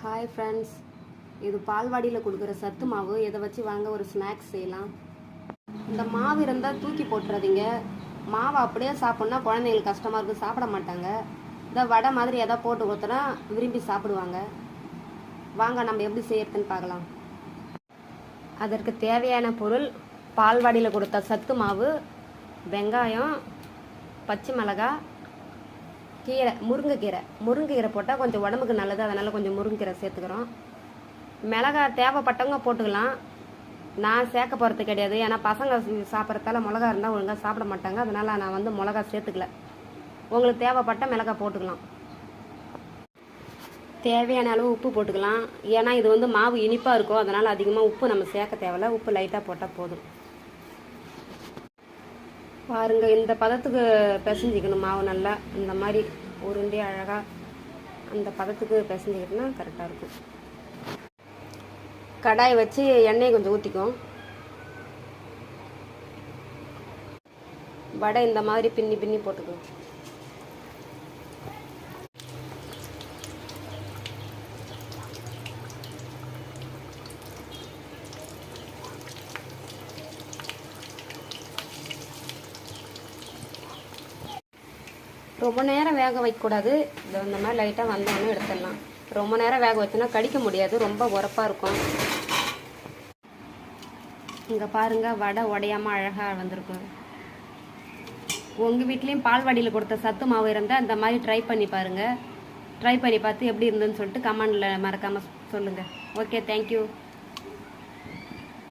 Hi friends, இது பால்வாடியில் கொடுக்குற சத்து மாவு. இதை வச்சு வாங்க ஒரு ஸ்நாக்ஸ் செய்யலாம். இந்த மாவு இருந்தால் தூக்கி போட்டுறாதீங்க. மாவை அப்படியே சாப்பிட்னா குழந்தைங்களுக்கு கஷ்டமாக இருக்கும், சாப்பிட மாட்டாங்க. இந்த வடை மாதிரி எதாவது போட்டு கொடுத்தனா விரும்பி சாப்பிடுவாங்க. வாங்க நம்ம எப்படி செய்யறதுன்னு பார்க்கலாம். அதற்கு தேவையான பொருள்: பால்வாடியில் கொடுத்த சத்து மாவு, வெங்காயம், பச்சை மிளகாய், கீரை, முருங்கைக்கீரை போட்டால் கொஞ்சம் உடம்புக்கு நல்லது, அதனால் கொஞ்சம் முருங்கைக்கீரை சேர்த்துக்கிறோம். மிளகாய் தேவைப்பட்டவங்க போட்டுக்கலாம். நான் சேர்க்க போகிறது கிடையாது, ஏன்னா பசங்க சாப்பிட்றதால மிளகா இருந்தால் ஒழுங்காக சாப்பிட மாட்டாங்க. அதனால் நான் மிளகா சேர்த்துக்கல. உங்களுக்கு தேவைப்பட்ட மிளகாய் போட்டுக்கலாம். தேவையான அளவு உப்பு போட்டுக்கலாம். ஏன்னா இது மாவு இனிப்பாக இருக்கும், அதனால் அதிகமாக உப்பு நம்ம சேர்க்க தேவையில்ல. உப்பு லைட்டாக போட்டால் போதும். பாருங்க, இந்த பதத்துக்கு பிசைஞ்சிக்கணும் மாவு. நல்லா இந்த மாதிரி உருண்டை அழகாக அந்த பதத்துக்கு பிசைஞ்சிக்கிட்டோன்னா கரெக்டாக இருக்கும். கடாய் வச்சு எண்ணெயை கொஞ்சம் ஊற்றிக்கும். வடை இந்த மாதிரி பின்னி பின்னி போட்டுக்கும். ரொம்ப நேரம் வேக வைக்கக்கூடாது. இந்த மாதிரி லைட்டாக வந்தோடனே எடுத்துடலாம். ரொம்ப நேரம் வேக வச்சோன்னா கடிக்க முடியாது, ரொம்ப உரப்பாக இருக்கும். இங்கே பாருங்கள், வடை உடையாமல் அழகாக வந்திருக்கும். உங்கள் வீட்லேயும் பால்வாடியில் கொடுத்த சத்து மாவு இருந்தால் இந்த மாதிரி ட்ரை பண்ணி பாருங்கள். ட்ரை பண்ணி பார்த்து எப்படி இருந்ததுன்னு சொல்லிட்டு கமெண்டில் மறக்காமல் சொல்லுங்கள். Okay, thank you.